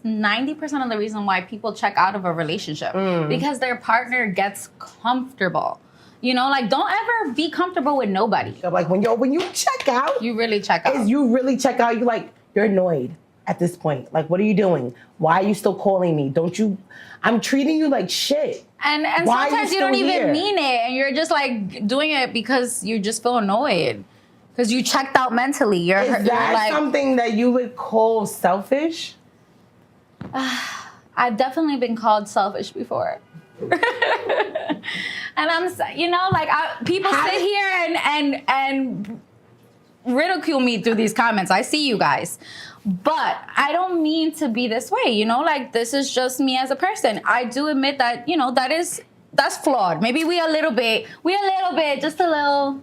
90% of the reason why people check out of a relationship because their partner gets comfortable. You know, like, don't ever be comfortable with nobody. Like, when you check out, you really check out. You really check out. You're annoyed at this point. Like, what are you doing? Why are you still calling me? I'm treating you like shit. And sometimes you don't even mean it, and you're just like doing it because you just feel annoyed because you checked out mentally. Is that something that you would call selfish? I've definitely been called selfish before. And I'm, people sit here and ridicule me through these comments. I see you guys, but I don't mean to be this way. You know, like, this is just me as a person. I do admit that, that's flawed. Maybe we a little bit, just a little,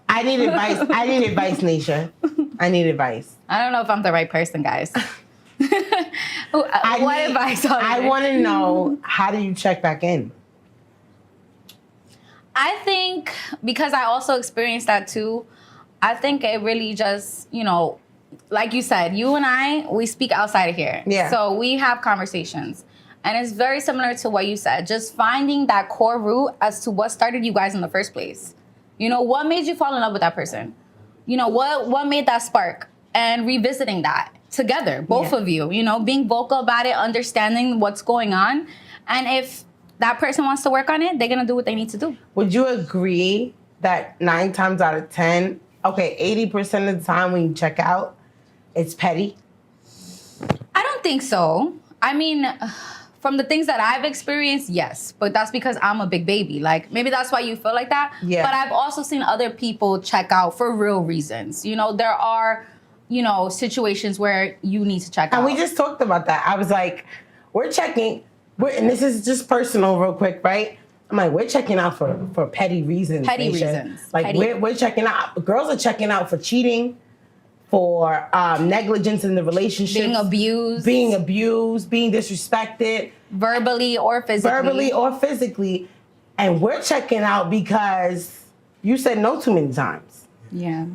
I need advice. Nisha. I need advice. I don't know if I'm the right person, guys. What advice? I want to know, how do you check back in? I think, because I also experienced that too, I think it really just, like you said, you and I, we speak outside of here. Yeah. So we have conversations. And it's very similar to what you said, just finding that core root as to what started you guys in the first place. What made you fall in love with that person? What made that spark? And revisiting that together, both of you, being vocal about it, understanding what's going on. And if that person wants to work on it, they're going to do what they need to do. Would you agree that 9 times out of 10, 80% of the time when you check out, it's petty? I don't think so. I mean, from the things that I've experienced, yes. But that's because I'm a big baby. Like, maybe that's why you feel like that. Yeah. But I've also seen other people check out for real reasons. There are, situations where you need to check out. And we just talked about that. I was like, and this is just personal real quick, right? I'm like, we're checking out for petty reasons. Petty reasons. Like, we're checking out. Girls are checking out for cheating, for negligence in the relationship. Being abused, being disrespected. Verbally or physically. And we're checking out because you said no too many times. Yeah.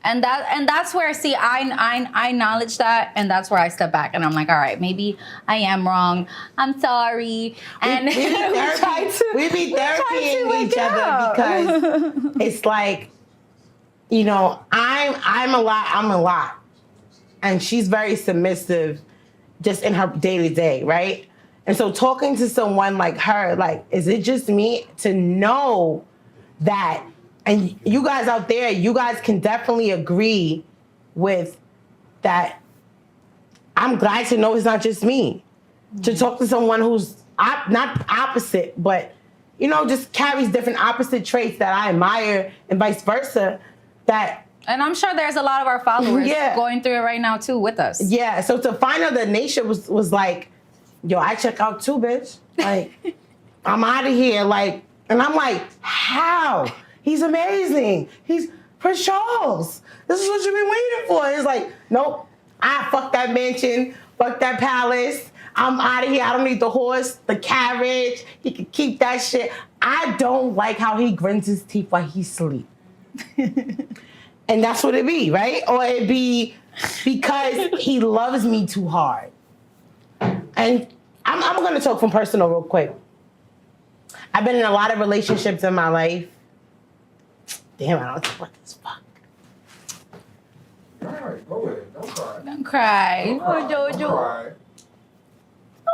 And that's where, see, I acknowledge that, and that's where I step back, and I'm like, all right, maybe I am wrong. I'm sorry. And we be therapying each other because it's like, I'm a lot, and she's very submissive, just in her day to day, right? And so talking to someone like her, like, is it just me to know that? And you guys out there, you guys can definitely agree with that. I'm glad to know it's not just me. Mm-hmm. To talk to someone who's not opposite, but, just carries different opposite traits that I admire and vice versa. And I'm sure there's a lot of our followers going through it right now, too, with us. Yeah, so to find out that Naisha was like, yo, I check out too, bitch. Like, I'm out of here. Like, and I'm like, how? He's amazing. He's Prince Charles. This is what you've been waiting for. It's like, nope. Fuck that mansion. Fuck that palace. I'm out of here. I don't need the horse, the carriage. He can keep that shit. I don't like how he grins his teeth while he sleep. And that's what it be, right? Or it be because he loves me too hard. And I'm going to talk from personal real quick. I've been in a lot of relationships in my life. Damn, I don't know what this fuck. All right, go ahead. Don't cry. Don't cry. Don't Jojo. cry.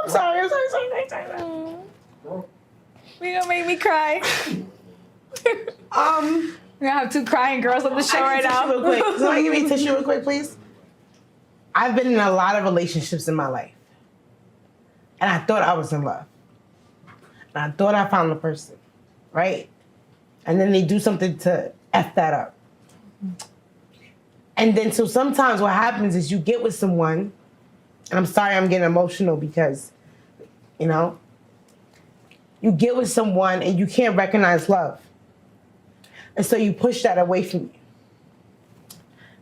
I'm sorry. You're gonna make me cry. We're gonna have 2 crying girls on the show right now. Real quick. Somebody give me a tissue real quick, please. I've been in a lot of relationships in my life. And I thought I was in love. And I thought I found the person, right? And then they do something to F that up. And then so sometimes what happens is you get with someone, and I'm sorry I'm getting emotional because, you get with someone and you can't recognize love. And so you push that away from you.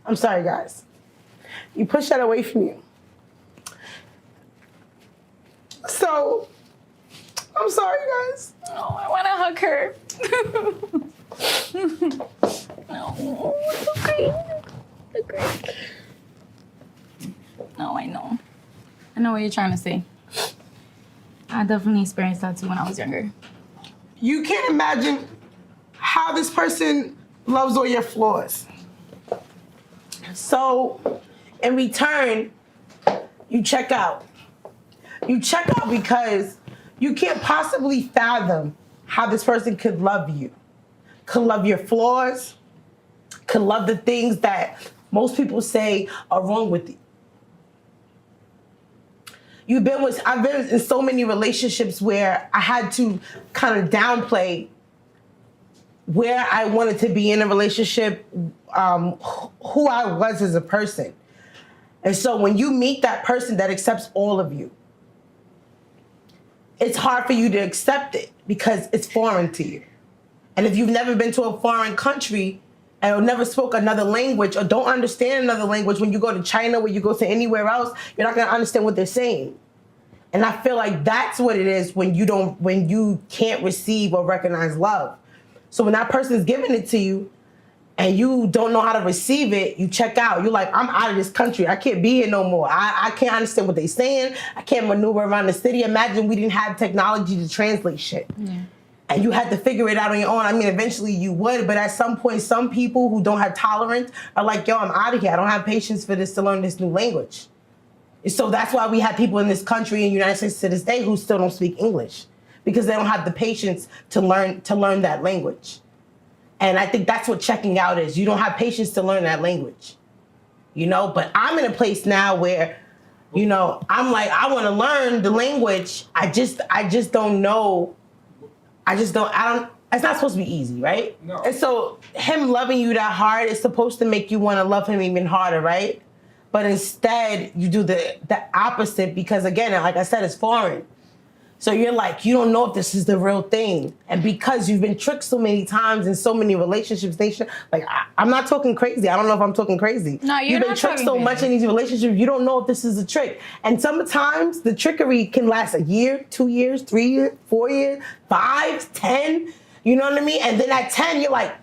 I'm sorry, guys. You push that away from you. So, I'm sorry, guys. Oh, I want to hug her. No, it's okay. It's okay. No, I know. I know what you're trying to say. I definitely experienced that too when I was younger. You can't imagine how this person loves all your flaws. So, in return, you check out. You check out because you can't possibly fathom how this person could love you, could love your flaws, could love the things that most people say are wrong with you. I've been in so many relationships where I had to kind of downplay where I wanted to be in a relationship, who I was as a person. And so when you meet that person that accepts all of you, it's hard for you to accept it because it's foreign to you. And if you've never been to a foreign country and never spoke another language or don't understand another language, when you go to China, when you go to anywhere else, you're not going to understand what they're saying. And I feel like that's what it is when you can't receive or recognize love. So when that person's giving it to you and you don't know how to receive it, you check out. You're like, I'm out of this country. I can't be here no more. I can't understand what they're saying. I can't maneuver around the city. Imagine we didn't have technology to translate shit. Yeah. And you had to figure it out on your own. I mean, eventually you would, but at some point, some people who don't have tolerance are like, yo, I'm out of here. I don't have patience for this to learn this new language. So that's why we have people in this country, in the United States to this day, who still don't speak English because they don't have the patience to learn that language. And I think that's what checking out is. You don't have patience to learn that language, But I'm in a place now where, I'm like, I want to learn the language. I just don't know. It's not supposed to be easy, right? No. And so him loving you that hard is supposed to make you want to love him even harder, right? But instead, you do the opposite because, again, like I said, it's foreign. So you're like, you don't know if this is the real thing. And because you've been tricked so many times in so many relationships, I'm not talking crazy. I don't know if I'm talking crazy. No, you've been tricked so much in these relationships, you don't know if this is a trick. And sometimes the trickery can last a year, 2 years, 3 years, 4 years, 5, 10. You know what I mean? And then at 10, you're like,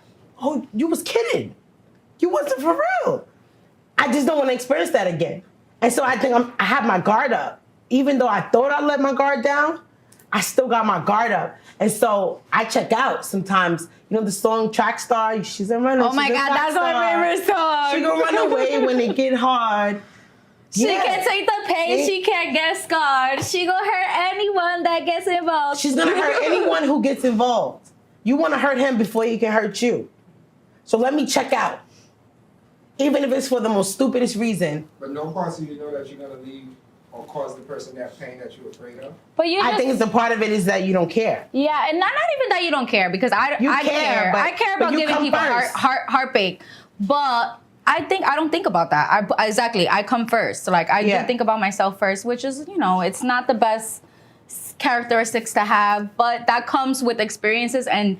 oh, you was kidding. You wasn't for real. I just don't want to experience that again. And so I think I have my guard up. Even though I thought I let my guard down, I still got my guard up. And so I check out sometimes. The song Track Star, she's a runner. Oh my God, that's my favorite song. She gonna run away when it get hard. She can't take the pain, she can't get scarred. She gonna hurt anyone that gets involved. She's gonna hurt anyone who gets involved. You wanna hurt him before he can hurt you. So let me check out. Even if it's for the most stupidest reason. But no parts of you know that you're gonna leave or cause the person that pain that you're afraid of? But I think it's a part of it is that you don't care. Yeah, and not even that you don't care because I care. I care about giving people heartbreak. But I don't think about that. I come first. So I do think about myself first, which is, it's not the best characteristics to have, but that comes with experiences and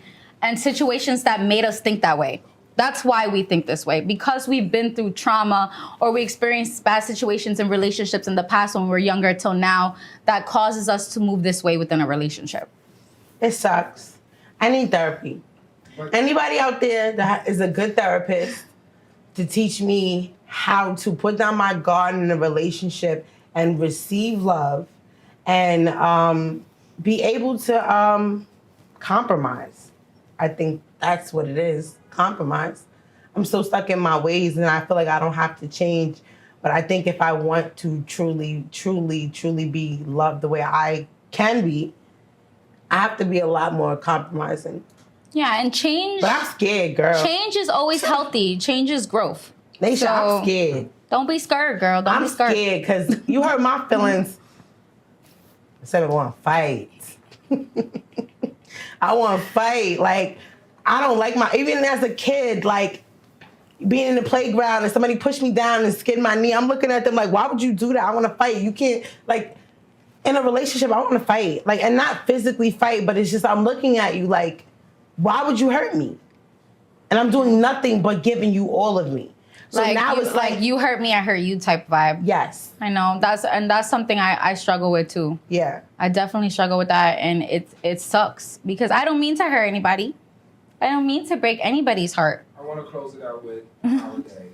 situations that made us think that way. That's why we think this way, because we've been through trauma or we experienced bad situations in relationships in the past when we were younger till now that causes us to move this way within a relationship. It sucks. I need therapy. Anybody out there that is a good therapist to teach me how to put down my guard in a relationship and receive love and be able to compromise. I think that's what it is. Compromise. I'm so stuck in my ways and I feel like I don't have to change. But I think if I want to truly, truly, truly be loved the way I can be, I have to be a lot more compromising. Yeah, and change. But I'm scared, girl. Change is always healthy. Change is growth. I'm scared. Don't be scared, girl. Don't be scared. I'm scared because you hurt my feelings. I said I want to fight. I want to fight. I don't like even as a kid, being in the playground and somebody pushed me down and skinned my knee, I'm looking at them like, why would you do that? I want to fight. You can't, in a relationship, I want to fight. And not physically fight, but it's just, I'm looking at you like, why would you hurt me? And I'm doing nothing but giving you all of me. So now it's like you hurt me, I hurt you type vibe. Yes. I know. That's something I struggle with too. Yeah. I definitely struggle with that. And it sucks because I don't mean to hurt anybody. I don't mean to break anybody's heart. I want to close it out with a holiday.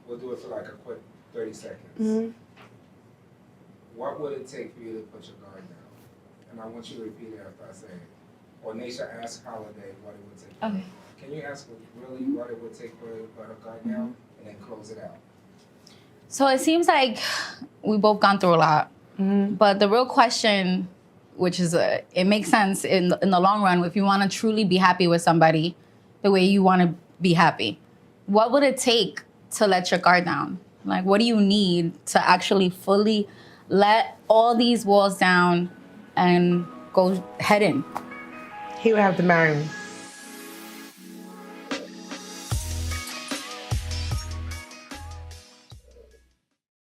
We'll do it for a quick 30 seconds. Mm-hmm. What would it take for you to put your guard down? And I want you to repeat it after I say it. Or Nisha asked Holiday what it would take. Okay. Can you ask her really what it would take for her to put her guard down and then close it out? So it seems like we both gone through a lot. Mm-hmm. But the real question, which is, it makes sense in the long run, if you want to truly be happy with somebody the way you want to be happy, what would it take to let your guard down? Like, what do you need to actually fully let all these walls down and go head in? He would have to marry me.